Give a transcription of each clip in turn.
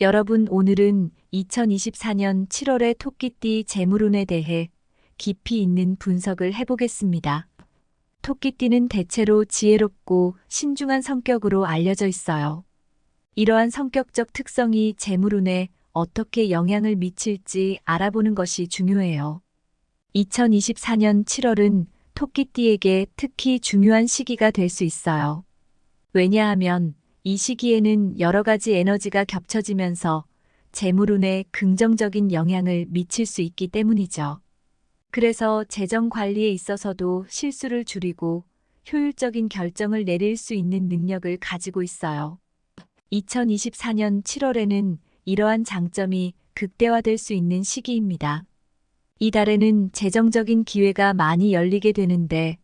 여러분, 오늘은 2024년 7월의 토끼띠 재물운에 대해 깊이 있는 분석을 해보겠습니다. 토끼띠는 대체로 지혜롭고 신중한 성격으로 알려져 있어요. 이러한 성격적 특성이 재물운에 어떻게 영향을 미칠지 알아보는 것이 중요해요. 2024년 7월은 토끼띠에게 특히 중요한 시기가 될 수 있어요. 왜냐하면 이 시기에는 여러 가지 에너지가 겹쳐지면서 재물운에 긍정적인 영향을 미칠 수 있기 때문이죠. 그래서 재정 관리에 있어서도 실수를 줄이고 효율적인 결정을 내릴 수 있는 능력을 가지고 있어요. 2024년 7월에는 이러한 장점이 극대화될 수 있는 시기입니다. 이 달에는 재정적인 기회가 많이 열리게 되는데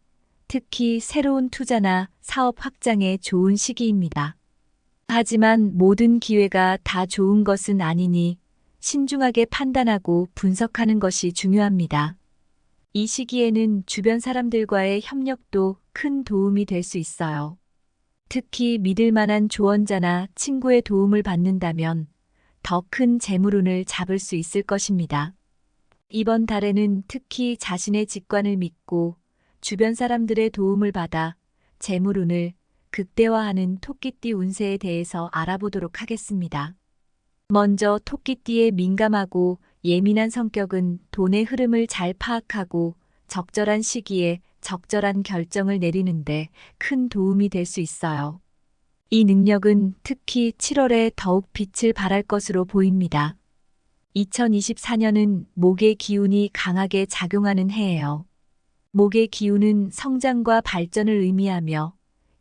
특히 새로운 투자나 사업 확장에 좋은 시기입니다. 하지만 모든 기회가 다 좋은 것은 아니니 신중하게 판단하고 분석하는 것이 중요합니다. 이 시기에는 주변 사람들과의 협력도 큰 도움이 될 수 있어요. 특히 믿을 만한 조언자나 친구의 도움을 받는다면 더 큰 재물운을 잡을 수 있을 것입니다. 이번 달에는 특히 자신의 직관을 믿고 주변 사람들의 도움을 받아 재물운을 극대화하는 토끼띠 운세에 대해서 알아보도록 하겠습니다. 먼저 토끼띠의 민감하고 예민한 성격은 돈의 흐름을 잘 파악하고 적절한 시기에 적절한 결정을 내리는데 큰 도움이 될 수 있어요. 이 능력은 특히 7월에 더욱 빛을 발할 것으로 보입니다. 2024년은 목의 기운이 강하게 작용하는 해예요. 목의 기운은 성장과 발전을 의미하며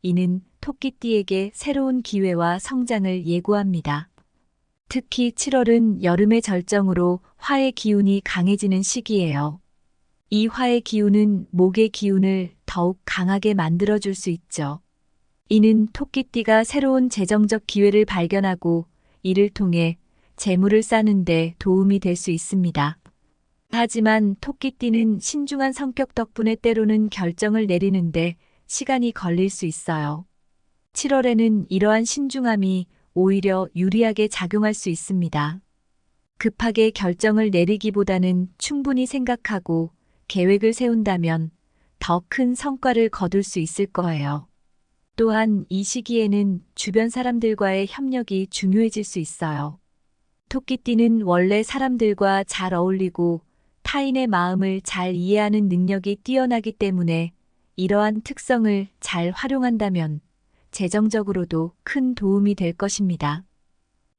이는 토끼띠에게 새로운 기회와 성장을 예고합니다. 특히 7월은 여름의 절정으로 화의 기운이 강해지는 시기예요. 이 화의 기운은 목의 기운을 더욱 강하게 만들어줄 수 있죠. 이는 토끼띠가 새로운 재정적 기회를 발견하고 이를 통해 재물을 쌓는 데 도움이 될 수 있습니다. 하지만 토끼띠는 신중한 성격 덕분에 때로는 결정을 내리는데 시간이 걸릴 수 있어요. 7월에는 이러한 신중함이 오히려 유리하게 작용할 수 있습니다. 급하게 결정을 내리기보다는 충분히 생각하고 계획을 세운다면 더 큰 성과를 거둘 수 있을 거예요. 또한 이 시기에는 주변 사람들과의 협력이 중요해질 수 있어요. 토끼띠는 원래 사람들과 잘 어울리고 타인의 마음을 잘 이해하는 능력이 뛰어나기 때문에 이러한 특성을 잘 활용한다면 재정적으로도 큰 도움이 될 것입니다.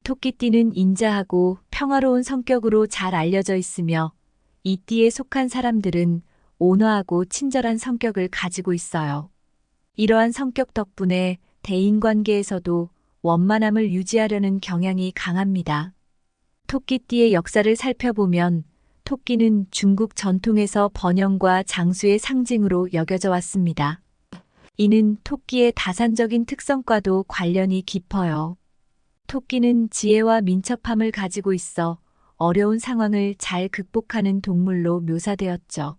토끼띠는 인자하고 평화로운 성격으로 잘 알려져 있으며 이 띠에 속한 사람들은 온화하고 친절한 성격을 가지고 있어요. 이러한 성격 덕분에 대인관계에서도 원만함을 유지하려는 경향이 강합니다. 토끼띠의 역사를 살펴보면 토끼는 중국 전통에서 번영과 장수의 상징으로 여겨져 왔습니다. 이는 토끼의 다산적인 특성과도 관련이 깊어요. 토끼는 지혜와 민첩함을 가지고 있어 어려운 상황을 잘 극복하는 동물로 묘사되었죠.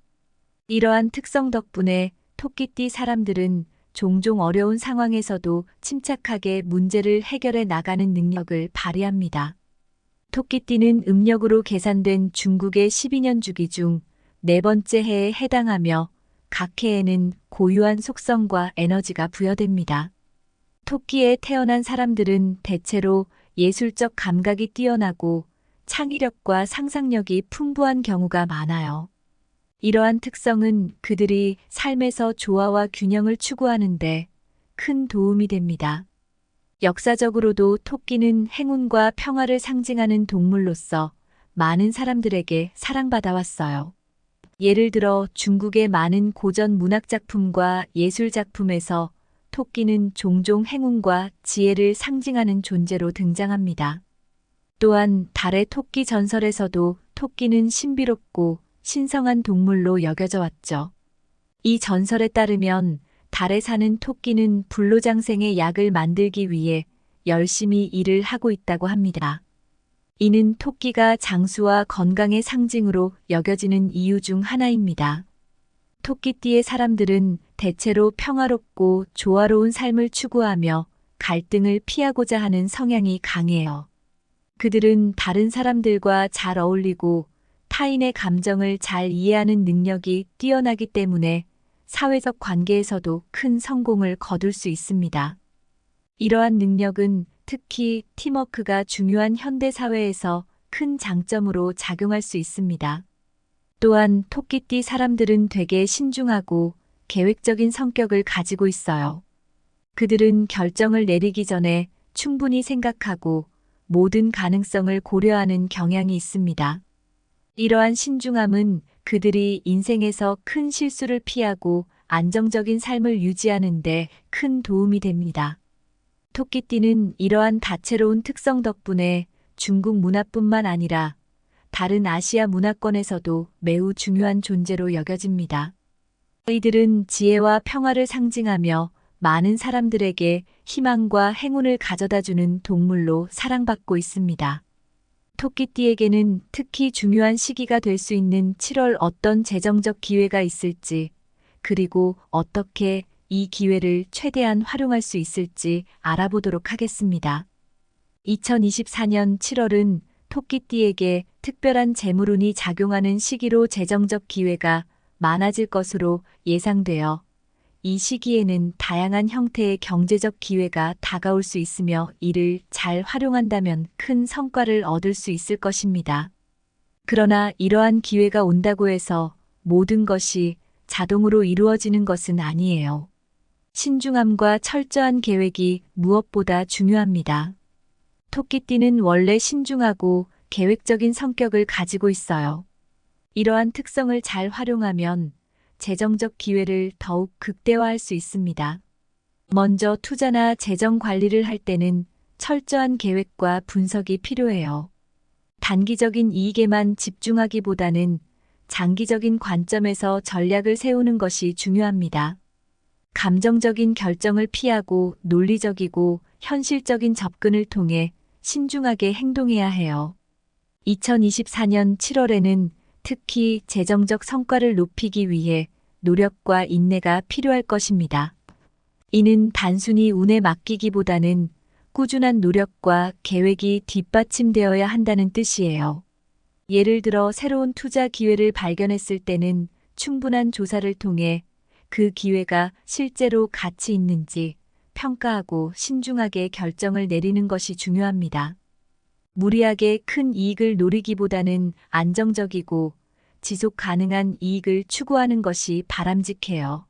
이러한 특성 덕분에 토끼띠 사람들은 종종 어려운 상황에서도 침착하게 문제를 해결해 나가는 능력을 발휘합니다. 토끼띠는 음력으로 계산된 중국의 12년 주기 중 네 번째 해에 해당하며 각 해에는 고유한 속성과 에너지가 부여됩니다. 토끼에 태어난 사람들은 대체로 예술적 감각이 뛰어나고 창의력과 상상력이 풍부한 경우가 많아요. 이러한 특성은 그들이 삶에서 조화와 균형을 추구하는데 큰 도움이 됩니다. 역사적으로도 토끼는 행운과 평화를 상징하는 동물로서 많은 사람들에게 사랑받아왔어요. 예를 들어 중국의 많은 고전 문학작품과 예술작품에서 토끼는 종종 행운과 지혜를 상징하는 존재로 등장합니다. 또한 달의 토끼 전설에서도 토끼는 신비롭고 신성한 동물로 여겨져 왔죠. 이 전설에 따르면 달에 사는 토끼는 불로장생의 약을 만들기 위해 열심히 일을 하고 있다고 합니다. 이는 토끼가 장수와 건강의 상징으로 여겨지는 이유 중 하나입니다. 토끼띠의 사람들은 대체로 평화롭고 조화로운 삶을 추구하며 갈등을 피하고자 하는 성향이 강해요. 그들은 다른 사람들과 잘 어울리고 타인의 감정을 잘 이해하는 능력이 뛰어나기 때문에 사회적 관계에서도 큰 성공을 거둘 수 있습니다. 이러한 능력은 특히 팀워크가 중요한 현대 사회에서 큰 장점으로 작용할 수 있습니다. 또한 토끼띠 사람들은 되게 신중하고 계획적인 성격을 가지고 있어요. 그들은 결정을 내리기 전에 충분히 생각하고 모든 가능성을 고려하는 경향이 있습니다. 이러한 신중함은 그들이 인생에서 큰 실수를 피하고 안정적인 삶을 유지하는 데 큰 도움이 됩니다. 토끼띠는 이러한 다채로운 특성 덕분에 중국 문화뿐만 아니라 다른 아시아 문화권에서도 매우 중요한 존재로 여겨집니다. 이들은 지혜와 평화를 상징하며 많은 사람들에게 희망과 행운을 가져다주는 동물로 사랑받고 있습니다. 토끼띠에게는 특히 중요한 시기가 될 수 있는 7월 어떤 재정적 기회가 있을지, 그리고 어떻게 이 기회를 최대한 활용할 수 있을지 알아보도록 하겠습니다. 2024년 7월은 토끼띠에게 특별한 재물운이 작용하는 시기로 재정적 기회가 많아질 것으로 예상되어 이 시기에는 다양한 형태의 경제적 기회가 다가올 수 있으며 이를 잘 활용한다면 큰 성과를 얻을 수 있을 것입니다. 그러나 이러한 기회가 온다고 해서 모든 것이 자동으로 이루어지는 것은 아니에요. 신중함과 철저한 계획이 무엇보다 중요합니다. 토끼띠는 원래 신중하고 계획적인 성격을 가지고 있어요. 이러한 특성을 잘 활용하면 재정적 기회를 더욱 극대화할 수 있습니다. 먼저 투자나 재정 관리를 할 때는 철저한 계획과 분석이 필요해요. 단기적인 이익에만 집중하기보다는 장기적인 관점에서 전략을 세우는 것이 중요합니다. 감정적인 결정을 피하고 논리적이고 현실적인 접근을 통해 신중하게 행동해야 해요. 2024년 7월에는 특히 재정적 성과를 높이기 위해 노력과 인내가 필요할 것입니다. 이는 단순히 운에 맡기기보다는 꾸준한 노력과 계획이 뒷받침되어야 한다는 뜻이에요. 예를 들어 새로운 투자 기회를 발견했을 때는 충분한 조사를 통해 그 기회가 실제로 가치 있는지 평가하고 신중하게 결정을 내리는 것이 중요합니다. 무리하게 큰 이익을 노리기보다는 안정적이고 지속 가능한 이익을 추구하는 것이 바람직해요.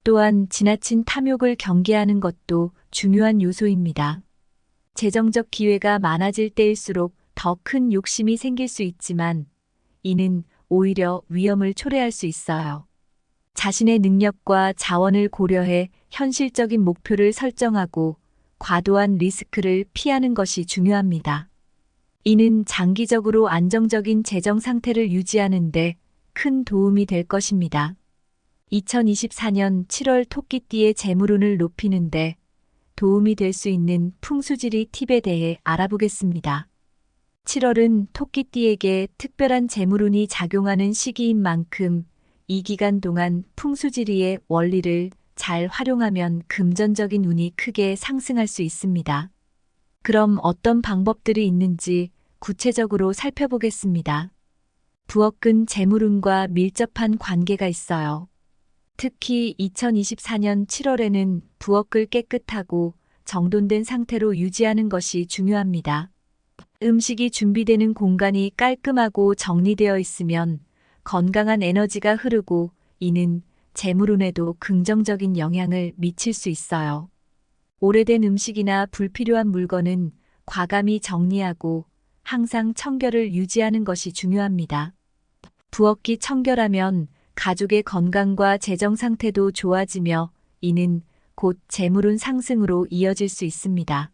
또한 지나친 탐욕을 경계하는 것도 중요한 요소입니다. 재정적 기회가 많아질 때일수록 더 큰 욕심이 생길 수 있지만 이는 오히려 위험을 초래할 수 있어요. 자신의 능력과 자원을 고려해 현실적인 목표를 설정하고 과도한 리스크를 피하는 것이 중요합니다. 이는 장기적으로 안정적인 재정 상태를 유지하는 데 큰 도움이 될 것입니다. 2024년 7월 토끼띠의 재물운을 높이는 데 도움이 될 수 있는 풍수지리 팁에 대해 알아보겠습니다. 7월은 토끼띠에게 특별한 재물운이 작용하는 시기인 만큼 이 기간 동안 풍수지리의 원리를 잘 활용하면 금전적인 운이 크게 상승할 수 있습니다. 그럼 어떤 방법들이 있는지 구체적으로 살펴보겠습니다. 부엌은 재물운과 밀접한 관계가 있어요. 특히 2024년 7월에는 부엌을 깨끗하고 정돈된 상태로 유지하는 것이 중요합니다. 음식이 준비되는 공간이 깔끔하고 정리되어 있으면 건강한 에너지가 흐르고 이는 재물운에도 긍정적인 영향을 미칠 수 있어요. 오래된 음식이나 불필요한 물건은 과감히 정리하고 항상 청결을 유지하는 것이 중요합니다. 부엌이 청결하면 가족의 건강과 재정 상태도 좋아지며 이는 곧 재물운 상승으로 이어질 수 있습니다.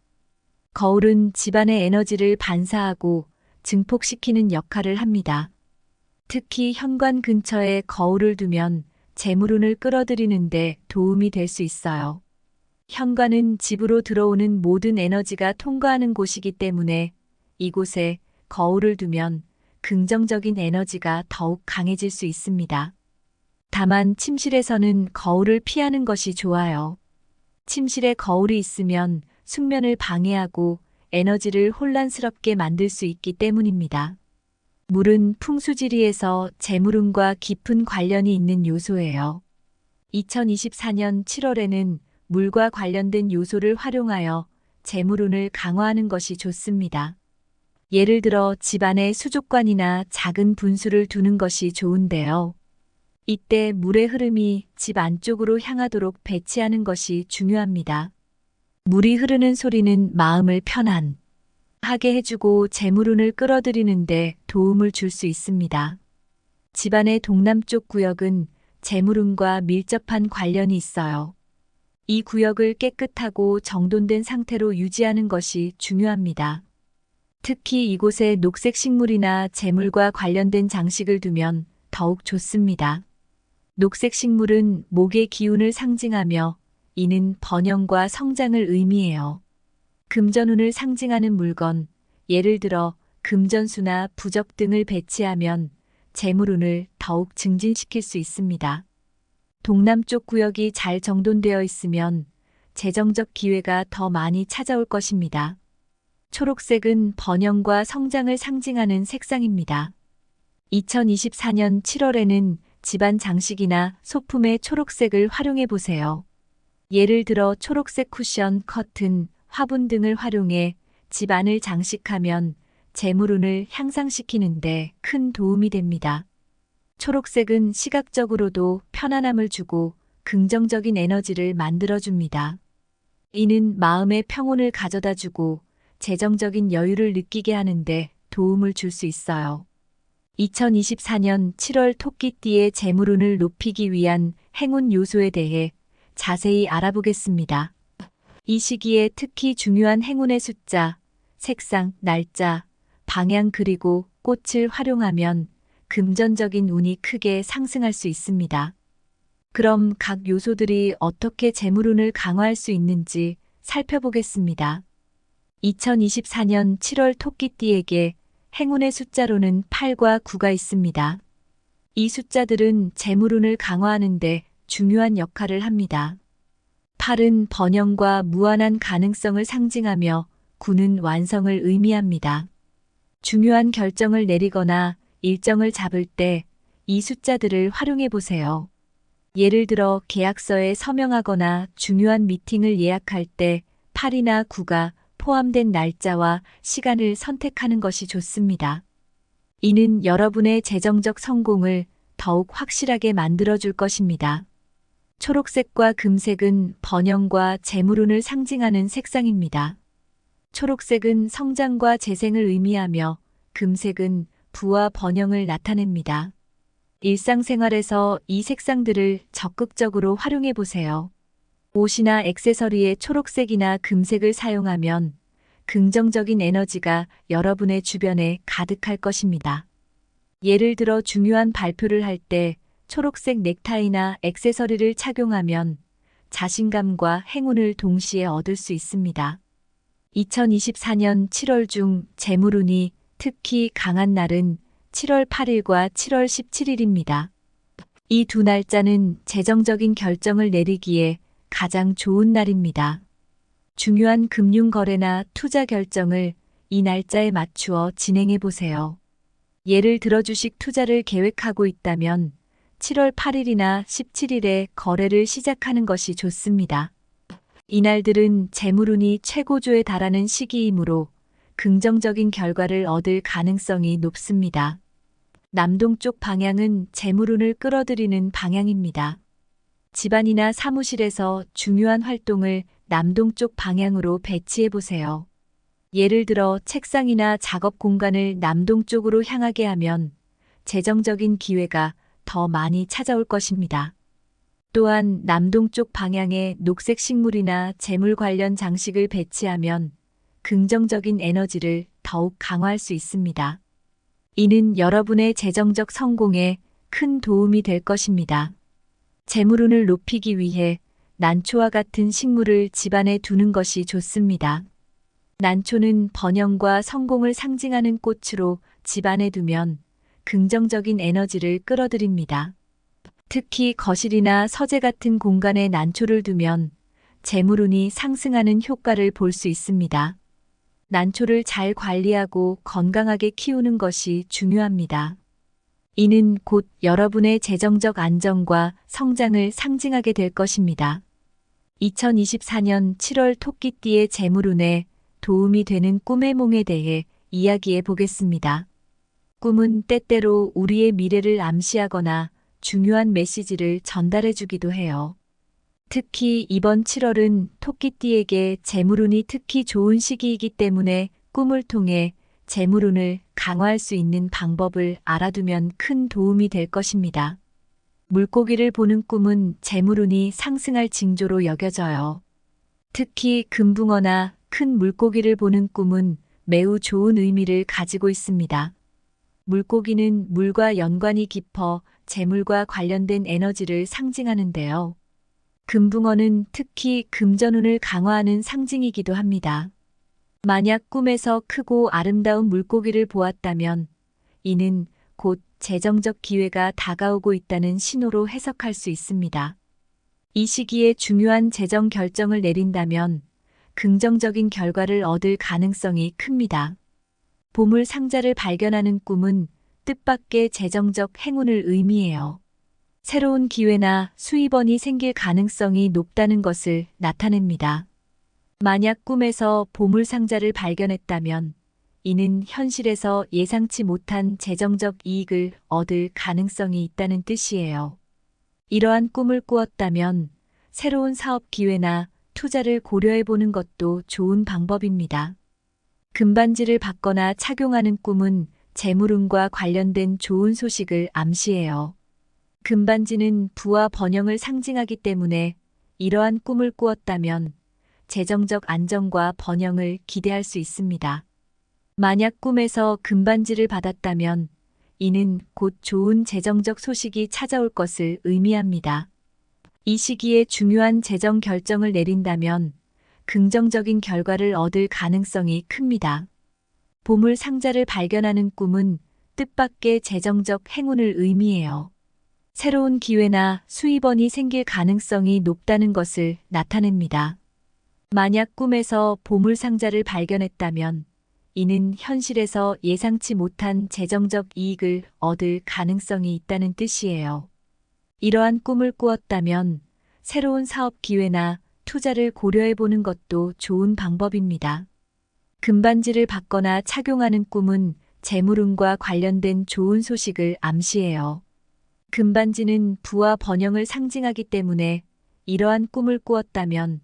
거울은 집안의 에너지를 반사하고 증폭시키는 역할을 합니다. 특히 현관 근처에 거울을 두면 재물운을 끌어들이는 데 도움이 될 수 있어요. 현관은 집으로 들어오는 모든 에너지가 통과하는 곳이기 때문에 이곳에 거울을 두면 긍정적인 에너지가 더욱 강해질 수 있습니다. 다만 침실에서는 거울을 피하는 것이 좋아요. 침실에 거울이 있으면 숙면을 방해하고 에너지를 혼란스럽게 만들 수 있기 때문입니다. 물은 풍수지리에서 재물운과 깊은 관련이 있는 요소예요. 2024년 7월에는 물과 관련된 요소를 활용하여 재물운을 강화하는 것이 좋습니다. 예를 들어 집안에 수족관이나 작은 분수를 두는 것이 좋은데요. 이때 물의 흐름이 집 안쪽으로 향하도록 배치하는 것이 중요합니다. 물이 흐르는 소리는 마음을 편안하게 해주고 재물운을 끌어들이는데 도움을 줄 수 있습니다. 집안의 동남쪽 구역은 재물운과 밀접한 관련이 있어요. 이 구역을 깨끗하고 정돈된 상태로 유지하는 것이 중요합니다. 특히 이곳에 녹색 식물이나 재물과 관련된 장식을 두면 더욱 좋습니다. 녹색 식물은 목의 기운을 상징하며 이는 번영과 성장을 의미해요. 금전운을 상징하는 물건, 예를 들어 금전수나 부적 등을 배치하면 재물운을 더욱 증진시킬 수 있습니다. 동남쪽 구역이 잘 정돈되어 있으면 재정적 기회가 더 많이 찾아올 것입니다. 초록색은 번영과 성장을 상징하는 색상입니다. 2024년 7월에는 집안 장식이나 소품에 초록색을 활용해 보세요. 예를 들어 초록색 쿠션, 커튼, 화분 등을 활용해 집안을 장식하면 재물운을 향상시키는데 큰 도움이 됩니다. 초록색은 시각적으로도 편안함을 주고 긍정적인 에너지를 만들어줍니다. 이는 마음의 평온을 가져다 주고 재정적인 여유를 느끼게 하는데 도움을 줄 수 있어요. 2024년 7월 토끼띠의 재물운을 높이기 위한 행운 요소에 대해 자세히 알아보겠습니다. 이 시기에 특히 중요한 행운의 숫자, 색상, 날짜, 방향 그리고 꽃을 활용하면 금전적인 운이 크게 상승할 수 있습니다. 그럼 각 요소들이 어떻게 재물운을 강화할 수 있는지 살펴보겠습니다. 2024년 7월 토끼띠에게 행운의 숫자로는 8과 9가 있습니다. 이 숫자들은 재물운을 강화하는 데 중요한 역할을 합니다. 8은 번영과 무한한 가능성을 상징하며 9는 완성을 의미합니다. 중요한 결정을 내리거나 일정을 잡을 때 이 숫자들을 활용해 보세요. 예를 들어 계약서에 서명하거나 중요한 미팅을 예약할 때 8이나 9가 포함된 날짜와 시간을 선택하는 것이 좋습니다. 이는 여러분의 재정적 성공을 더욱 확실하게 만들어줄 것입니다. 초록색과 금색은 번영과 재물운을 상징하는 색상입니다. 초록색은 성장과 재생을 의미하며 금색은 부와 번영을 나타냅니다. 일상생활에서 이 색상들을 적극적으로 활용해 보세요. 옷이나 액세서리에 초록색이나 금색을 사용하면 긍정적인 에너지가 여러분의 주변에 가득할 것입니다. 예를 들어 중요한 발표를 할 때 초록색 넥타이나 액세서리를 착용하면 자신감과 행운을 동시에 얻을 수 있습니다. 2024년 7월 중 재물운이 특히 강한 날은 7월 8일과 7월 17일입니다. 이 두 날짜는 재정적인 결정을 내리기에 가장 좋은 날입니다. 중요한 금융 거래나 투자 결정을 이 날짜에 맞추어 진행해 보세요. 예를 들어 주식 투자를 계획하고 있다면 7월 8일이나 17일에 거래를 시작하는 것이 좋습니다. 이날들은 재물운이 최고조에 달하는 시기이므로 긍정적인 결과를 얻을 가능성이 높습니다. 남동쪽 방향은 재물운을 끌어들이는 방향입니다. 집안이나 사무실에서 중요한 활동을 남동쪽 방향으로 배치해 보세요. 예를 들어 책상이나 작업 공간을 남동쪽으로 향하게 하면 재정적인 기회가 더 많이 찾아올 것입니다. 또한 남동쪽 방향에 녹색 식물이나 재물 관련 장식을 배치하면 긍정적인 에너지를 더욱 강화할 수 있습니다. 이는 여러분의 재정적 성공에 큰 도움이 될 것입니다. 재물운을 높이기 위해 난초와 같은 식물을 집안에 두는 것이 좋습니다. 난초는 번영과 성공을 상징하는 꽃으로 집안에 두면 긍정적인 에너지를 끌어들입니다. 특히 거실이나 서재 같은 공간에 난초를 두면 재물운이 상승하는 효과를 볼 수 있습니다. 난초를 잘 관리하고 건강하게 키우는 것이 중요합니다. 이는 곧 여러분의 재정적 안정과 성장을 상징하게 될 것입니다. 2024년 7월 토끼띠의 재물운에 도움이 되는 꿈의 몽에 대해 이야기해 보겠습니다. 꿈은 때때로 우리의 미래를 암시하거나 중요한 메시지를 전달해 주기도 해요. 특히 이번 7월은 토끼띠에게 재물운이 특히 좋은 시기이기 때문에 꿈을 통해 재물운을 강화할 수 있는 방법을 알아두면 큰 도움이 될 것입니다. 물고기를 보는 꿈은 재물운이 상승할 징조로 여겨져요. 특히 금붕어나 큰 물고기를 보는 꿈은 매우 좋은 의미를 가지고 있습니다. 물고기는 물과 연관이 깊어 재물과 관련된 에너지를 상징하는데요. 금붕어는 특히 금전운을 강화하는 상징이기도 합니다. 만약 꿈에서 크고 아름다운 물고기를 보았다면 이는 곧 재정적 기회가 다가오고 있다는 신호로 해석할 수 있습니다. 이 시기에 중요한 재정 결정을 내린다면 긍정적인 결과를 얻을 가능성이 큽니다. 보물 상자를 발견하는 꿈은 뜻밖의 재정적 행운을 의미해요. 새로운 기회나 수입원이 생길 가능성이 높다는 것을 나타냅니다. 만약 꿈에서 보물 상자를 발견했다면 이는 현실에서 예상치 못한 재정적 이익을 얻을 가능성이 있다는 뜻이에요. 이러한 꿈을 꾸었다면 새로운 사업 기회나 투자를 고려해 보는 것도 좋은 방법입니다. 금반지를 받거나 착용하는 꿈은 재물운과 관련된 좋은 소식을 암시해요. 금반지는 부와 번영을 상징하기 때문에 이러한 꿈을 꾸었다면 재정적 안정과 번영을 기대할 수 있습니다. 만약 꿈에서 금반지를 받았다면 이는 곧 좋은 재정적 소식이 찾아올 것을 의미합니다. 이 시기에 중요한 재정 결정을 내린다면 긍정적인 결과를 얻을 가능성이 큽니다. 보물 상자를 발견하는 꿈은 뜻밖의 재정적 행운을 의미해요. 새로운 기회나 수입원이 생길 가능성이 높다는 것을 나타냅니다. 만약 꿈에서 보물 상자를 발견했다면 이는 현실에서 예상치 못한 재정적 이익을 얻을 가능성이 있다는 뜻이에요. 이러한 꿈을 꾸었다면 새로운 사업 기회나 투자를 고려해 보는 것도 좋은 방법입니다. 금반지를 받거나 착용하는 꿈은 재물운과 관련된 좋은 소식을 암시해요. 금반지는 부와 번영을 상징하기 때문에 이러한 꿈을 꾸었다면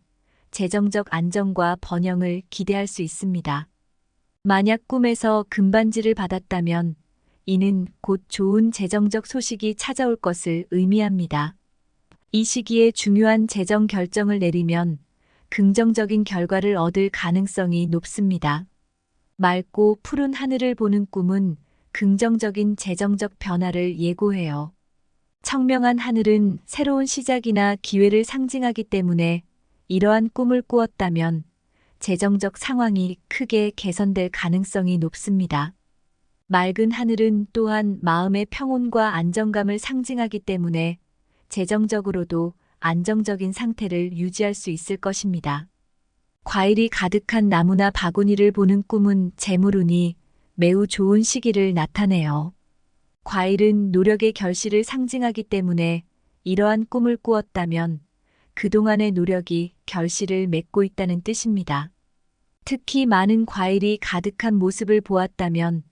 재정적 안정과 번영을 기대할 수 있습니다. 만약 꿈에서 금반지를 받았다면 이는 곧 좋은 재정적 소식이 찾아올 것을 의미합니다. 이 시기에 중요한 재정 결정을 내리면 긍정적인 결과를 얻을 가능성이 높습니다. 맑고 푸른 하늘을 보는 꿈은 긍정적인 재정적 변화를 예고해요. 청명한 하늘은 새로운 시작이나 기회를 상징하기 때문에 이러한 꿈을 꾸었다면 재정적 상황이 크게 개선될 가능성이 높습니다. 맑은 하늘은 또한 마음의 평온과 안정감을 상징하기 때문에 재정적으로도 안정적인 상태를 유지할 수 있을 것입니다. 과일이 가득한 나무나 바구니를 보는 꿈은 재물운이 매우 좋은 시기를 나타내요. 과일은 노력의 결실을 상징하기 때문에 이러한 꿈을 꾸었다면 그동안의 노력이 결실을 맺고 있다는 뜻입니다. 특히 많은 과일이 가득한 모습을 보았다면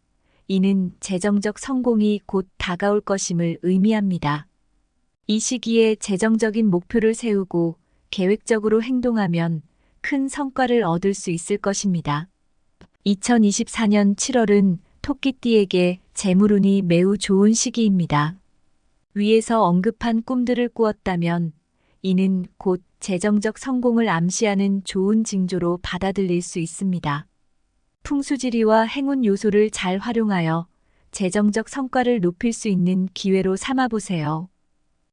이는 재정적 성공이 곧 다가올 것임을 의미합니다. 이 시기에 재정적인 목표를 세우고 계획적으로 행동하면 큰 성과를 얻을 수 있을 것입니다. 2024년 7월은 토끼띠에게 재물운이 매우 좋은 시기입니다. 위에서 언급한 꿈들을 꾸었다면 이는 곧 재정적 성공을 암시하는 좋은 징조로 받아들일 수 있습니다. 풍수지리와 행운 요소를 잘 활용하여 재정적 성과를 높일 수 있는 기회로 삼아보세요.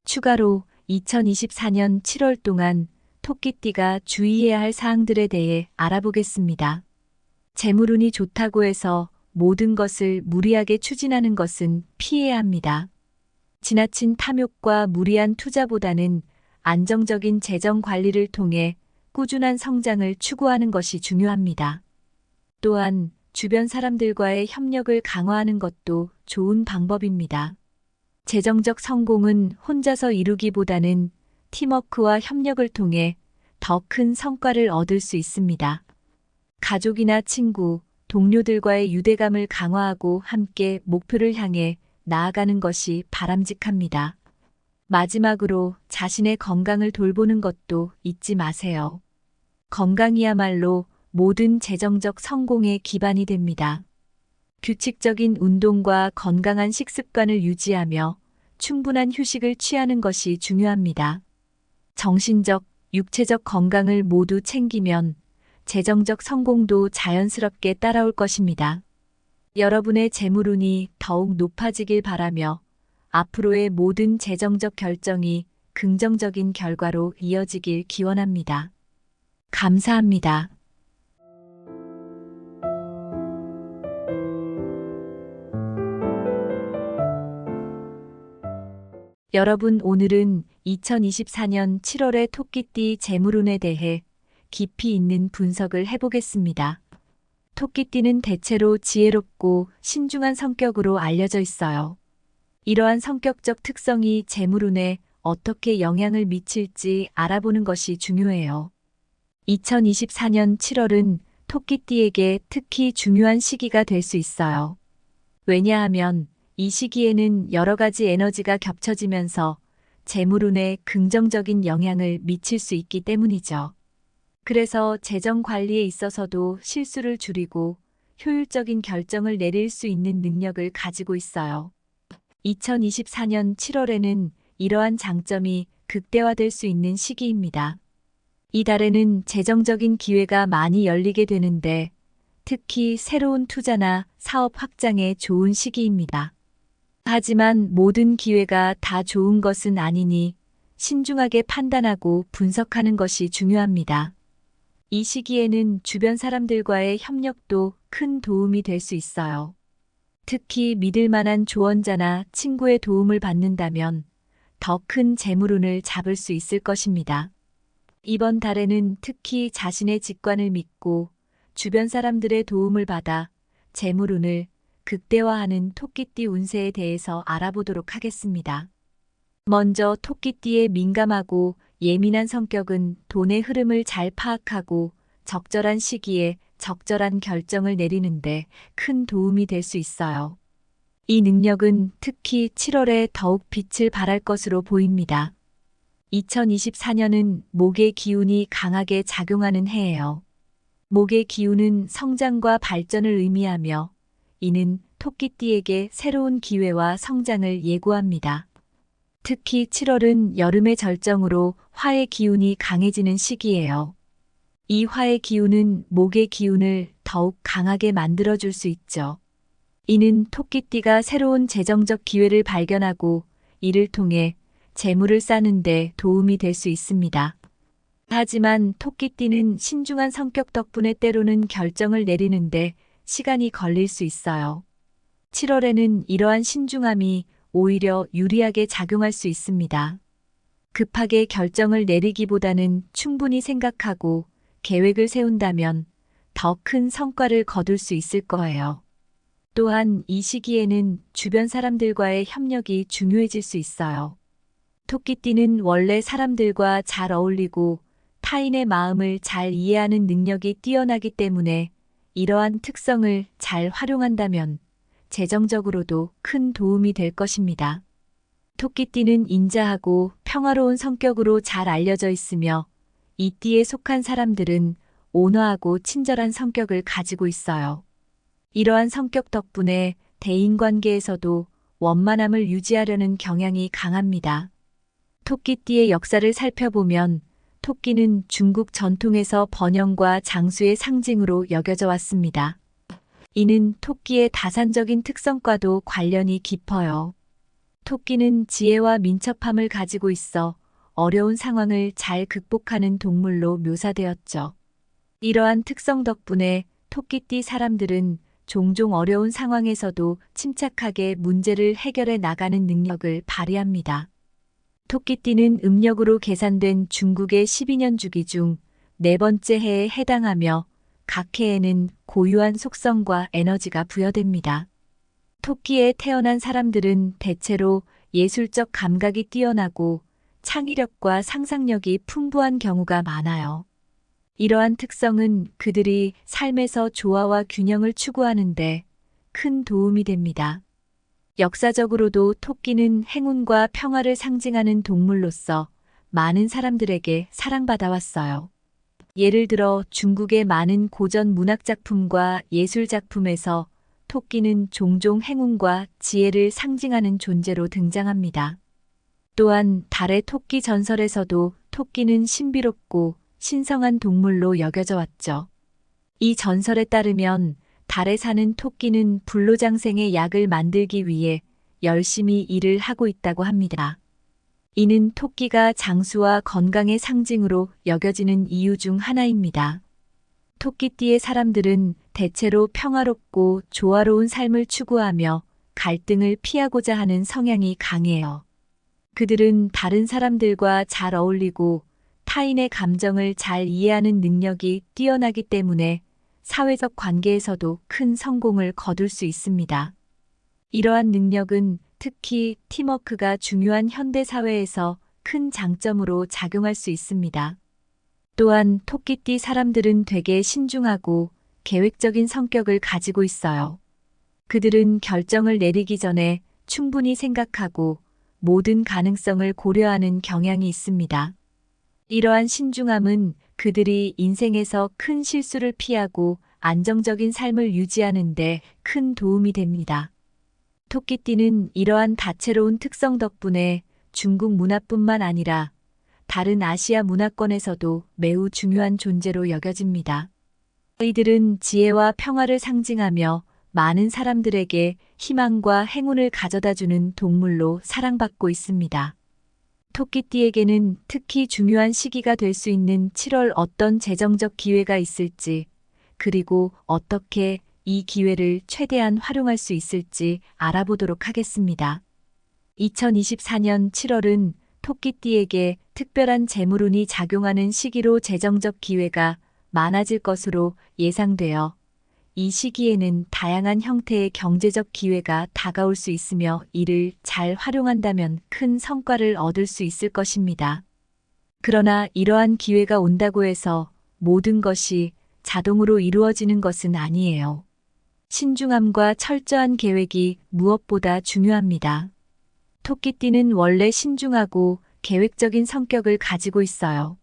추가로 2024년 7월 동안 토끼띠가 주의해야 할 사항들에 대해 알아보겠습니다. 재물운이 좋다고 해서 모든 것을 무리하게 추진하는 것은 피해야 합니다. 지나친 탐욕과 무리한 투자보다는 안정적인 재정 관리를 통해 꾸준한 성장을 추구하는 것이 중요합니다. 또한 주변 사람들과의 협력을 강화하는 것도 좋은 방법입니다. 재정적 성공은 혼자서 이루기보다는 팀워크와 협력을 통해 더 큰 성과를 얻을 수 있습니다. 가족이나 친구, 동료들과의 유대감을 강화하고 함께 목표를 향해 나아가는 것이 바람직합니다. 마지막으로 자신의 건강을 돌보는 것도 잊지 마세요. 건강이야말로 모든 재정적 성공의 기반이 됩니다. 규칙적인 운동과 건강한 식습관을 유지하며 충분한 휴식을 취하는 것이 중요합니다. 정신적, 육체적 건강을 모두 챙기면 재정적 성공도 자연스럽게 따라올 것입니다. 여러분의 재물운이 더욱 높아지길 바라며 앞으로의 모든 재정적 결정이 긍정적인 결과로 이어지길 기원합니다. 감사합니다. 여러분, 오늘은 2024년 7월의 토끼띠 재물운에 대해 깊이 있는 분석을 해보겠습니다. 토끼띠는 대체로 지혜롭고 신중한 성격으로 알려져 있어요. 이러한 성격적 특성이 재물운에 어떻게 영향을 미칠지 알아보는 것이 중요해요. 2024년 7월은 토끼띠에게 특히 중요한 시기가 될 수 있어요. 왜냐하면 이 시기에는 여러 가지 에너지가 겹쳐지면서 재물운에 긍정적인 영향을 미칠 수 있기 때문이죠. 그래서 재정 관리에 있어서도 실수를 줄이고 효율적인 결정을 내릴 수 있는 능력을 가지고 있어요. 2024년 7월에는 이러한 장점이 극대화될 수 있는 시기입니다. 이 달에는 재정적인 기회가 많이 열리게 되는데 특히 새로운 투자나 사업 확장에 좋은 시기입니다. 하지만 모든 기회가 다 좋은 것은 아니니 신중하게 판단하고 분석하는 것이 중요합니다. 이 시기에는 주변 사람들과의 협력도 큰 도움이 될 수 있어요. 특히 믿을 만한 조언자나 친구의 도움을 받는다면 더 큰 재물운을 잡을 수 있을 것입니다. 이번 달에는 특히 자신의 직관을 믿고 주변 사람들의 도움을 받아 재물운을 극대화하는 토끼띠 운세에 대해서 알아보도록 하겠습니다. 먼저 토끼띠의 민감하고 예민한 성격은 돈의 흐름을 잘 파악하고 적절한 시기에 적절한 결정을 내리는데 큰 도움이 될 수 있어요. 이 능력은 특히 7월에 더욱 빛을 발할 것으로 보입니다. 2024년은 목의 기운이 강하게 작용하는 해예요. 목의 기운은 성장과 발전을 의미하며 이는 토끼띠에게 새로운 기회와 성장을 예고합니다. 특히 7월은 여름의 절정으로 화의 기운이 강해지는 시기예요. 이 화의 기운은 목의 기운을 더욱 강하게 만들어줄 수 있죠. 이는 토끼띠가 새로운 재정적 기회를 발견하고 이를 통해 재물을 쌓는 데 도움이 될 수 있습니다. 하지만 토끼띠는 신중한 성격 덕분에 때로는 결정을 내리는데 시간이 걸릴 수 있어요. 7월에는 이러한 신중함이 오히려 유리하게 작용할 수 있습니다. 급하게 결정을 내리기보다는 충분히 생각하고 계획을 세운다면 더 큰 성과를 거둘 수 있을 거예요. 또한 이 시기에는 주변 사람들과의 협력이 중요해질 수 있어요. 토끼띠는 원래 사람들과 잘 어울리고 타인의 마음을 잘 이해하는 능력이 뛰어나기 때문에 이러한 특성을 잘 활용한다면 재정적으로도 큰 도움이 될 것입니다. 토끼띠는 인자하고 평화로운 성격으로 잘 알려져 있으며 이 띠에 속한 사람들은 온화하고 친절한 성격을 가지고 있어요. 이러한 성격 덕분에 대인관계에서도 원만함을 유지하려는 경향이 강합니다. 토끼띠의 역사를 살펴보면 토끼는 중국 전통에서 번영과 장수의 상징으로 여겨져 왔습니다. 이는 토끼의 다산적인 특성과도 관련이 깊어요. 토끼는 지혜와 민첩함을 가지고 있어 어려운 상황을 잘 극복하는 동물로 묘사되었죠. 이러한 특성 덕분에 토끼띠 사람들은 종종 어려운 상황에서도 침착하게 문제를 해결해 나가는 능력을 발휘합니다. 토끼띠는 음력으로 계산된 중국의 12년 주기 중 네 번째 해에 해당하며 각 해에는 고유한 속성과 에너지가 부여됩니다. 토끼에 태어난 사람들은 대체로 예술적 감각이 뛰어나고 창의력과 상상력이 풍부한 경우가 많아요. 이러한 특성은 그들이 삶에서 조화와 균형을 추구하는데 큰 도움이 됩니다. 역사적으로도 토끼는 행운과 평화를 상징하는 동물로서 많은 사람들에게 사랑받아왔어요. 예를 들어 중국의 많은 고전 문학작품과 예술작품에서 토끼는 종종 행운과 지혜를 상징하는 존재로 등장합니다. 또한 달의 토끼 전설에서도 토끼는 신비롭고 신성한 동물로 여겨져 왔죠. 이 전설에 따르면 달에 사는 토끼는 불로장생의 약을 만들기 위해 열심히 일을 하고 있다고 합니다. 이는 토끼가 장수와 건강의 상징으로 여겨지는 이유 중 하나입니다. 토끼띠의 사람들은 대체로 평화롭고 조화로운 삶을 추구하며 갈등을 피하고자 하는 성향이 강해요. 그들은 다른 사람들과 잘 어울리고 타인의 감정을 잘 이해하는 능력이 뛰어나기 때문에 사회적 관계에서도 큰 성공을 거둘 수 있습니다. 이러한 능력은 특히 팀워크가 중요한 현대 사회에서 큰 장점으로 작용할 수 있습니다. 또한 토끼띠 사람들은 되게 신중하고 계획적인 성격을 가지고 있어요. 그들은 결정을 내리기 전에 충분히 생각하고 모든 가능성을 고려하는 경향이 있습니다. 이러한 신중함은 그들이 인생에서 큰 실수를 피하고 안정적인 삶을 유지하는 데 큰 도움이 됩니다. 토끼띠는 이러한 다채로운 특성 덕분에 중국 문화뿐만 아니라 다른 아시아 문화권에서도 매우 중요한 존재로 여겨집니다. 이들은 지혜와 평화를 상징하며 많은 사람들에게 희망과 행운을 가져다주는 동물로 사랑받고 있습니다. 토끼띠에게는 특히 중요한 시기가 될 수 있는 7월 어떤 재정적 기회가 있을지, 그리고 어떻게 이 기회를 최대한 활용할 수 있을지 알아보도록 하겠습니다. 2024년 7월은 토끼띠에게 특별한 재물운이 작용하는 시기로 재정적 기회가 많아질 것으로 예상되어 이 시기에는 다양한 형태의 경제적 기회가 다가올 수 있으며 이를 잘 활용한다면 큰 성과를 얻을 수 있을 것입니다. 그러나 이러한 기회가 온다고 해서 모든 것이 자동으로 이루어지는 것은 아니에요. 신중함과 철저한 계획이 무엇보다 중요합니다. 토끼띠는 원래 신중하고 계획적인 성격을 가지고 있어요.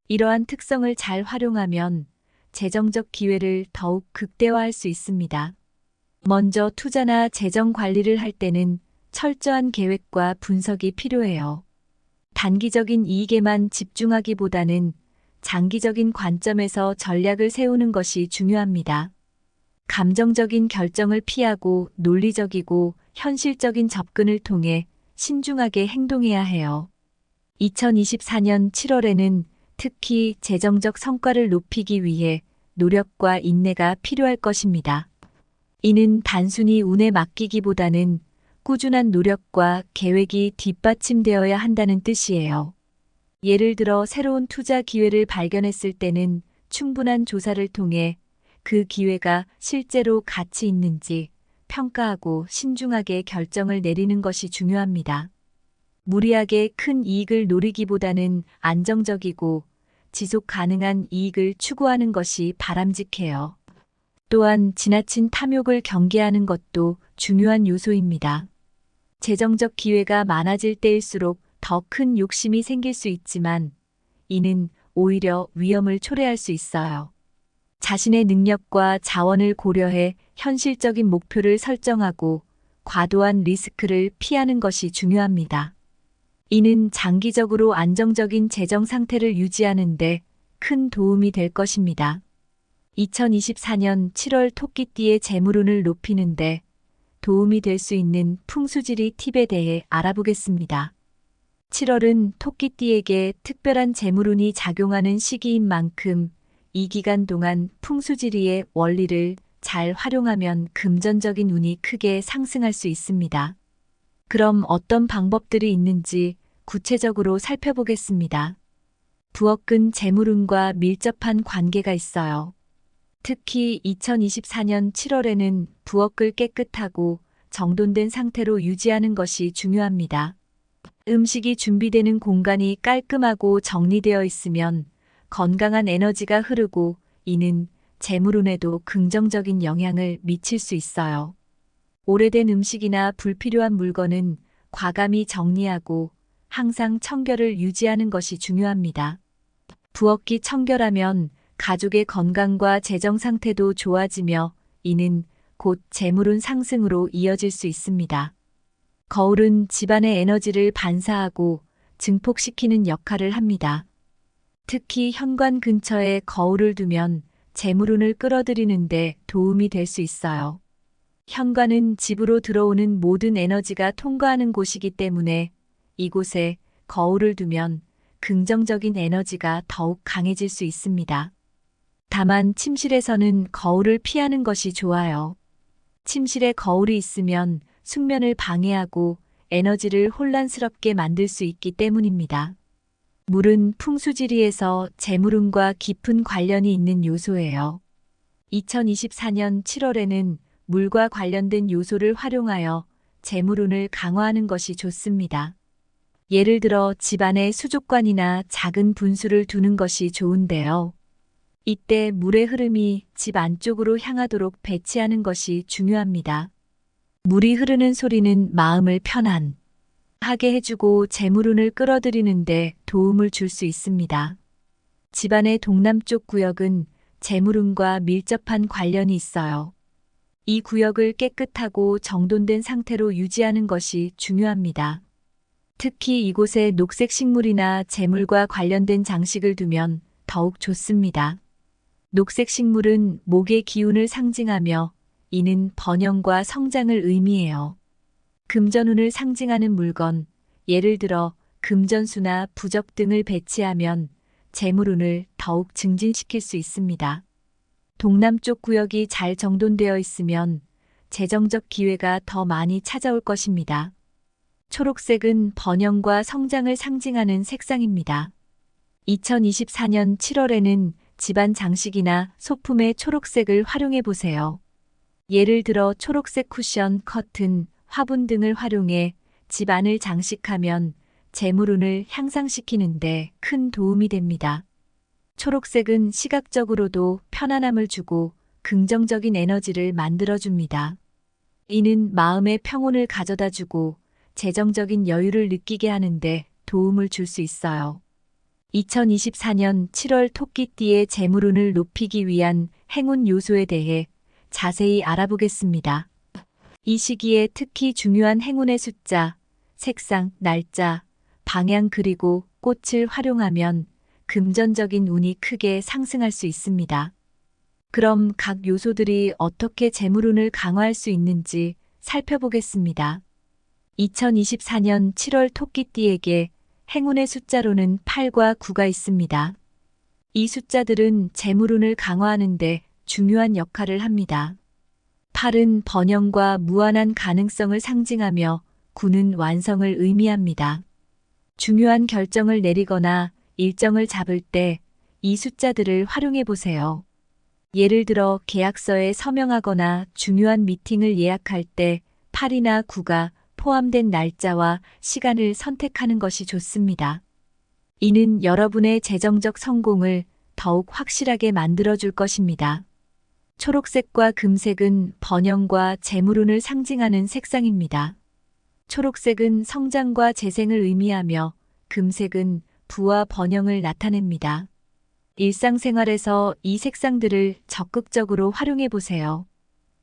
이러한 특성을 잘 활용하면 재정적 기회를 더욱 극대화할 수 있습니다. 먼저 투자나 재정 관리를 할 때는 철저한 계획과 분석이 필요해요. 단기적인 이익에만 집중하기보다는 장기적인 관점에서 전략을 세우는 것이 중요합니다. 감정적인 결정을 피하고 논리적이고 현실적인 접근을 통해 신중하게 행동해야 해요. 2024년 7월에는 특히 재정적 성과를 높이기 위해 노력과 인내가 필요할 것입니다. 이는 단순히 운에 맡기기보다는 꾸준한 노력과 계획이 뒷받침되어야 한다는 뜻이에요. 예를 들어 새로운 투자 기회를 발견했을 때는 충분한 조사를 통해 그 기회가 실제로 가치 있는지 평가하고 신중하게 결정을 내리는 것이 중요합니다. 무리하게 큰 이익을 노리기보다는 안정적이고 지속 가능한 이익을 추구하는 것이 바람직해요. 또한 지나친 탐욕을 경계하는 것도 중요한 요소입니다. 재정적 기회가 많아질 때일수록 더 큰 욕심이 생길 수 있지만 이는 오히려 위험을 초래할 수 있어요. 자신의 능력과 자원을 고려해 현실적인 목표를 설정하고 과도한 리스크를 피하는 것이 중요합니다. 이는 장기적으로 안정적인 재정 상태를 유지하는 데 큰 도움이 될 것입니다. 2024년 7월 토끼띠의 재물운을 높이는데 도움이 될 수 있는 풍수지리 팁에 대해 알아보겠습니다. 7월은 토끼띠에게 특별한 재물운이 작용하는 시기인 만큼 이 기간 동안 풍수지리의 원리를 잘 활용하면 금전적인 운이 크게 상승할 수 있습니다. 그럼 어떤 방법들이 있는지 구체적으로 살펴보겠습니다. 부엌은 재물운과 밀접한 관계가 있어요. 특히 2024년 7월에는 부엌을 깨끗하고 정돈된 상태로 유지하는 것이 중요합니다. 음식이 준비되는 공간이 깔끔하고 정리되어 있으면 건강한 에너지가 흐르고 이는 재물운에도 긍정적인 영향을 미칠 수 있어요. 오래된 음식이나 불필요한 물건은 과감히 정리하고 항상 청결을 유지하는 것이 중요합니다. 부엌이 청결하면 가족의 건강과 재정 상태도 좋아지며 이는 곧 재물운 상승으로 이어질 수 있습니다. 거울은 집안의 에너지를 반사하고 증폭시키는 역할을 합니다. 특히 현관 근처에 거울을 두면 재물운을 끌어들이는데 도움이 될 수 있어요. 현관은 집으로 들어오는 모든 에너지가 통과하는 곳이기 때문에 이곳에 거울을 두면 긍정적인 에너지가 더욱 강해질 수 있습니다. 다만 침실에서는 거울을 피하는 것이 좋아요. 침실에 거울이 있으면 숙면을 방해하고 에너지를 혼란스럽게 만들 수 있기 때문입니다. 물은 풍수지리에서 재물운과 깊은 관련이 있는 요소예요. 2024년 7월에는 물과 관련된 요소를 활용하여 재물운을 강화하는 것이 좋습니다. 예를 들어 집안에 수족관이나 작은 분수를 두는 것이 좋은데요. 이때 물의 흐름이 집 안쪽으로 향하도록 배치하는 것이 중요합니다. 물이 흐르는 소리는 마음을 편안하게 해주고 재물운을 끌어들이는데 도움을 줄 수 있습니다. 집안의 동남쪽 구역은 재물운과 밀접한 관련이 있어요. 이 구역을 깨끗하고 정돈된 상태로 유지하는 것이 중요합니다. 특히 이곳에 녹색 식물이나 재물과 관련된 장식을 두면 더욱 좋습니다. 녹색 식물은 목의 기운을 상징하며 이는 번영과 성장을 의미해요. 금전운을 상징하는 물건, 예를 들어 금전수나 부적 등을 배치하면 재물운을 더욱 증진시킬 수 있습니다. 동남쪽 구역이 잘 정돈되어 있으면 재정적 기회가 더 많이 찾아올 것입니다. 초록색은 번영과 성장을 상징하는 색상입니다. 2024년 7월에는 집안 장식이나 소품에 초록색을 활용해 보세요. 예를 들어 초록색 쿠션, 커튼, 화분 등을 활용해 집안을 장식하면 재물운을 향상시키는데 큰 도움이 됩니다. 초록색은 시각적으로도 편안함을 주고 긍정적인 에너지를 만들어줍니다. 이는 마음의 평온을 가져다주고 재정적인 여유를 느끼게 하는데 도움을 줄 수 있어요. 2024년 7월 토끼띠의 재물운을 높이기 위한 행운 요소에 대해 자세히 알아보겠습니다. 이 시기에 특히 중요한 행운의 숫자, 색상, 날짜, 방향 그리고 꽃을 활용하면 금전적인 운이 크게 상승할 수 있습니다. 그럼 각 요소들이 어떻게 재물운을 강화할 수 있는지 살펴보겠습니다. 2024년 7월 토끼띠에게 행운의 숫자로는 8과 9가 있습니다. 이 숫자들은 재물운을 강화하는 데 중요한 역할을 합니다. 8은 번영과 무한한 가능성을 상징하며 9는 완성을 의미합니다. 중요한 결정을 내리거나 일정을 잡을 때 이 숫자들을 활용해 보세요. 예를 들어 계약서에 서명하거나 중요한 미팅을 예약할 때 8이나 9가 포함된 날짜와 시간을 선택하는 것이 좋습니다. 이는 여러분의 재정적 성공을 더욱 확실하게 만들어줄 것입니다. 초록색과 금색은 번영과 재물운을 상징하는 색상입니다. 초록색은 성장과 재생을 의미하며 금색은 부와 번영을 나타냅니다. 일상생활에서 이 색상들을 적극적으로 활용해 보세요.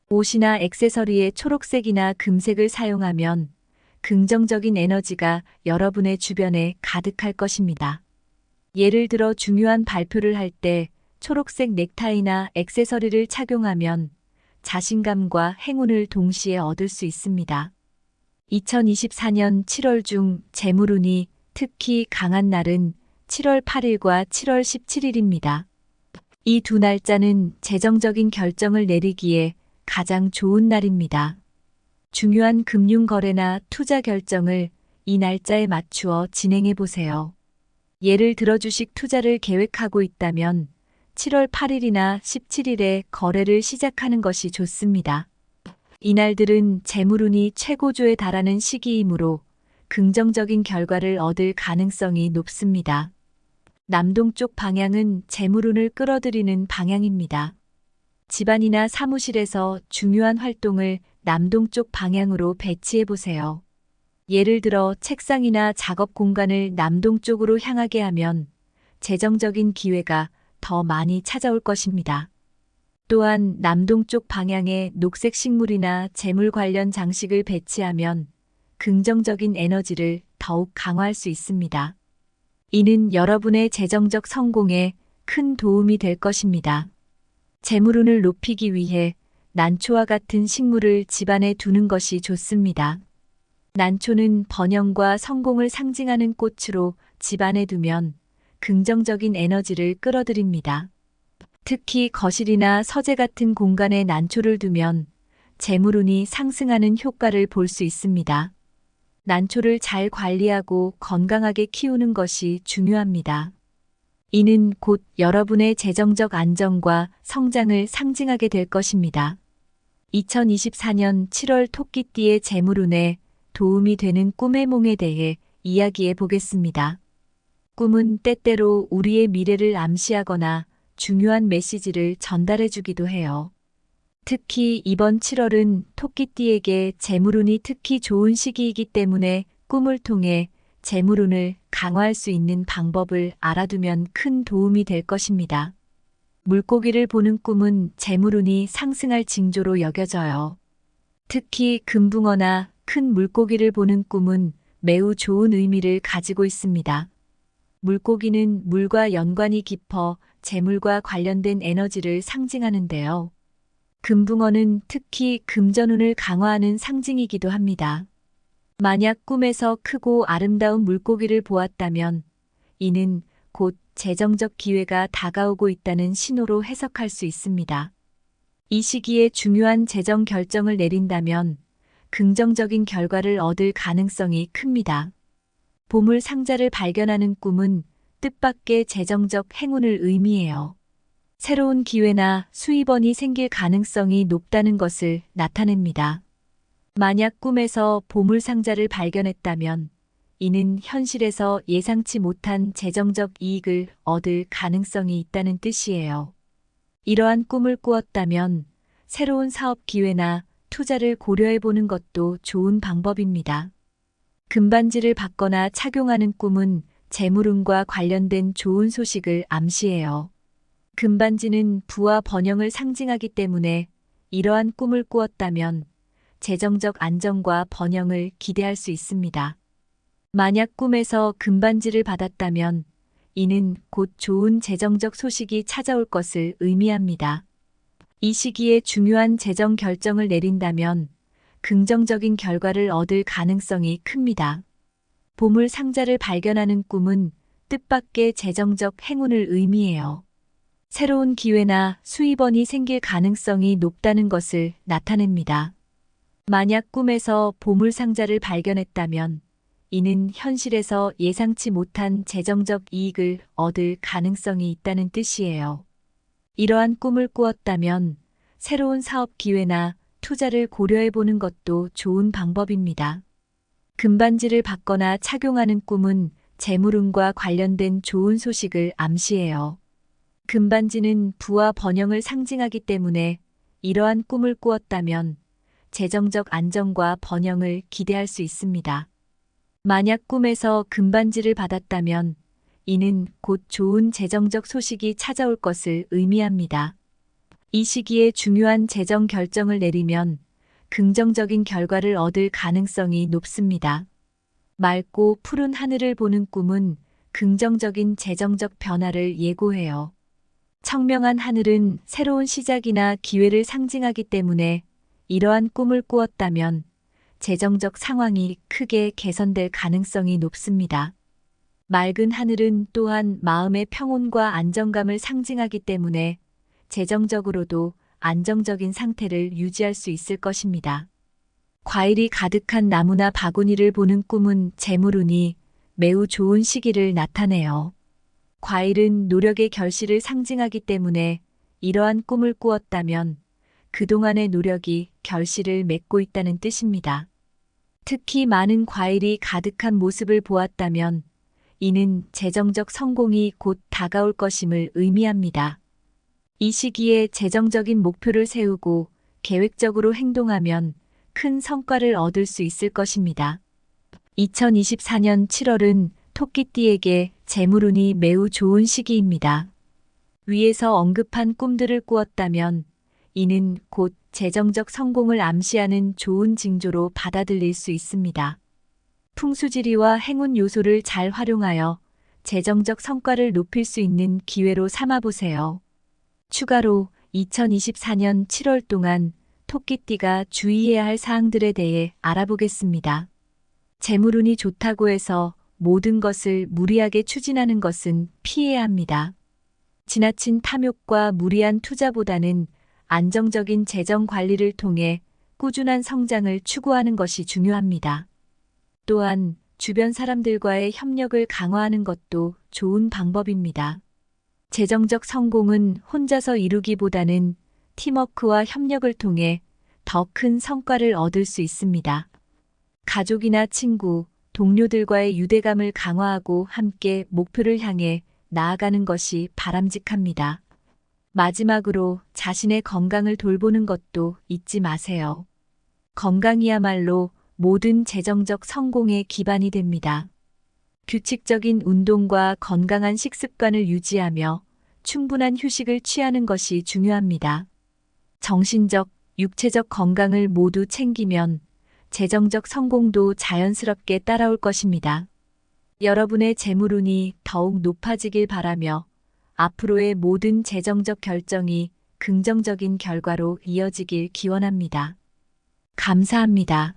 옷이나 액세서리에 초록색이나 금색을 사용하면 긍정적인 에너지가 여러분의 주변에 가득할 것입니다. 예를 들어 중요한 발표를 할 때 초록색 넥타이나 액세서리를 착용하면 자신감과 행운을 동시에 얻을 수 있습니다. 2024년 7월 중 재물운이 특히 강한 날은 7월 8일과 7월 17일입니다. 이 두 날짜는 재정적인 결정을 내리기에 가장 좋은 날입니다. 중요한 금융 거래나 투자 결정을 이 날짜에 맞추어 진행해 보세요. 예를 들어 주식 투자를 계획하고 있다면 7월 8일이나 17일에 거래를 시작하는 것이 좋습니다. 이날들은 재물운이 최고조에 달하는 시기이므로 긍정적인 결과를 얻을 가능성이 높습니다. 남동쪽 방향은 재물운을 끌어들이는 방향입니다. 집안이나 사무실에서 중요한 활동을 남동쪽 방향으로 배치해 보세요. 예를 들어 책상이나 작업 공간을 남동쪽으로 향하게 하면 재정적인 기회가 더 많이 찾아올 것입니다. 또한 남동쪽 방향에 녹색 식물이나 재물 관련 장식을 배치하면 긍정적인 에너지를 더욱 강화할 수 있습니다. 이는 여러분의 재정적 성공에 큰 도움이 될 것입니다. 재물운을 높이기 위해 난초와 같은 식물을 집안에 두는 것이 좋습니다. 난초는 번영과 성공을 상징하는 꽃으로 집안에 두면 긍정적인 에너지를 끌어들입니다. 특히 거실이나 서재 같은 공간에 난초를 두면 재물운이 상승하는 효과를 볼 수 있습니다. 난초를 잘 관리하고 건강하게 키우는 것이 중요합니다. 이는 곧 여러분의 재정적 안정과 성장을 상징하게 될 것입니다. 2024년 7월 토끼띠의 재물운에 도움이 되는 꿈의 몽에 대해 이야기해 보겠습니다. 꿈은 때때로 우리의 미래를 암시하거나 중요한 메시지를 전달해 주기도 해요. 특히 이번 7월은 토끼띠에게 재물운이 특히 좋은 시기이기 때문에 꿈을 통해 재물운을 강화할 수 있는 방법을 알아두면 큰 도움이 될 것입니다. 물고기를 보는 꿈은 재물운이 상승할 징조로 여겨져요. 특히 금붕어나 큰 물고기를 보는 꿈은 매우 좋은 의미를 가지고 있습니다. 물고기는 물과 연관이 깊어 재물과 관련된 에너지를 상징하는데요. 금붕어는 특히 금전운을 강화하는 상징이기도 합니다. 만약 꿈에서 크고 아름다운 물고기를 보았다면 이는 곧 재정적 기회가 다가오고 있다는 신호로 해석할 수 있습니다. 이 시기에 중요한 재정 결정을 내린다면 긍정적인 결과를 얻을 가능성이 큽니다. 보물 상자를 발견하는 꿈은 뜻밖의 재정적 행운을 의미해요. 새로운 기회나 수입원이 생길 가능성이 높다는 것을 나타냅니다. 만약 꿈에서 보물 상자를 발견했다면 이는 현실에서 예상치 못한 재정적 이익을 얻을 가능성이 있다는 뜻이에요. 이러한 꿈을 꾸었다면 새로운 사업 기회나 투자를 고려해 보는 것도 좋은 방법입니다. 금반지를 받거나 착용하는 꿈은 재물운과 관련된 좋은 소식을 암시해요. 금반지는 부와 번영을 상징하기 때문에 이러한 꿈을 꾸었다면 재정적 안정과 번영을 기대할 수 있습니다. 만약 꿈에서 금반지를 받았다면 이는 곧 좋은 재정적 소식이 찾아올 것을 의미합니다. 이 시기에 중요한 재정 결정을 내린다면 긍정적인 결과를 얻을 가능성이 큽니다. 보물 상자를 발견하는 꿈은 뜻밖의 재정적 행운을 의미해요. 새로운 기회나 수입원이 생길 가능성이 높다는 것을 나타냅니다. 만약 꿈에서 보물 상자를 발견했다면 이는 현실에서 예상치 못한 재정적 이익을 얻을 가능성이 있다는 뜻이에요. 이러한 꿈을 꾸었다면 새로운 사업 기회나 투자를 고려해 보는 것도 좋은 방법입니다. 금반지를 받거나 착용하는 꿈은 재물운과 관련된 좋은 소식을 암시해요. 금반지는 부와 번영을 상징하기 때문에 이러한 꿈을 꾸었다면 재정적 안정과 번영을 기대할 수 있습니다. 만약 꿈에서 금반지를 받았다면 이는 곧 좋은 재정적 소식이 찾아올 것을 의미합니다. 이 시기에 중요한 재정 결정을 내리면 긍정적인 결과를 얻을 가능성이 높습니다. 맑고 푸른 하늘을 보는 꿈은 긍정적인 재정적 변화를 예고해요. 청명한 하늘은 새로운 시작이나 기회를 상징하기 때문에 이러한 꿈을 꾸었다면 재정적 상황이 크게 개선될 가능성이 높습니다. 맑은 하늘은 또한 마음의 평온과 안정감을 상징하기 때문에 재정적으로도 안정적인 상태를 유지할 수 있을 것입니다. 과일이 가득한 나무나 바구니를 보는 꿈은 재물운이 매우 좋은 시기를 나타내요. 과일은 노력의 결실을 상징하기 때문에 이러한 꿈을 꾸었다면 그동안의 노력이 결실을 맺고 있다는 뜻입니다. 특히 많은 과일이 가득한 모습을 보았다면 이는 재정적 성공이 곧 다가올 것임을 의미합니다. 이 시기에 재정적인 목표를 세우고 계획적으로 행동하면 큰 성과를 얻을 수 있을 것입니다. 2024년 7월은 토끼띠에게 재물운이 매우 좋은 시기입니다. 위에서 언급한 꿈들을 꾸었다면 이는 곧 재정적 성공을 암시하는 좋은 징조로 받아들일 수 있습니다. 풍수지리와 행운 요소를 잘 활용하여 재정적 성과를 높일 수 있는 기회로 삼아보세요. 추가로 2024년 7월 동안 토끼띠가 주의해야 할 사항들에 대해 알아보겠습니다. 재물운이 좋다고 해서 모든 것을 무리하게 추진하는 것은 피해야 합니다. 지나친 탐욕과 무리한 투자보다는 안정적인 재정 관리를 통해 꾸준한 성장을 추구하는 것이 중요합니다. 또한 주변 사람들과의 협력을 강화하는 것도 좋은 방법입니다. 재정적 성공은 혼자서 이루기보다는 팀워크와 협력을 통해 더 큰 성과를 얻을 수 있습니다. 가족이나 친구, 동료들과의 유대감을 강화하고 함께 목표를 향해 나아가는 것이 바람직합니다. 마지막으로 자신의 건강을 돌보는 것도 잊지 마세요. 건강이야말로 모든 재정적 성공의 기반이 됩니다. 규칙적인 운동과 건강한 식습관을 유지하며 충분한 휴식을 취하는 것이 중요합니다. 정신적, 육체적 건강을 모두 챙기면 재정적 성공도 자연스럽게 따라올 것입니다. 여러분의 재물운이 더욱 높아지길 바라며 앞으로의 모든 재정적 결정이 긍정적인 결과로 이어지길 기원합니다. 감사합니다.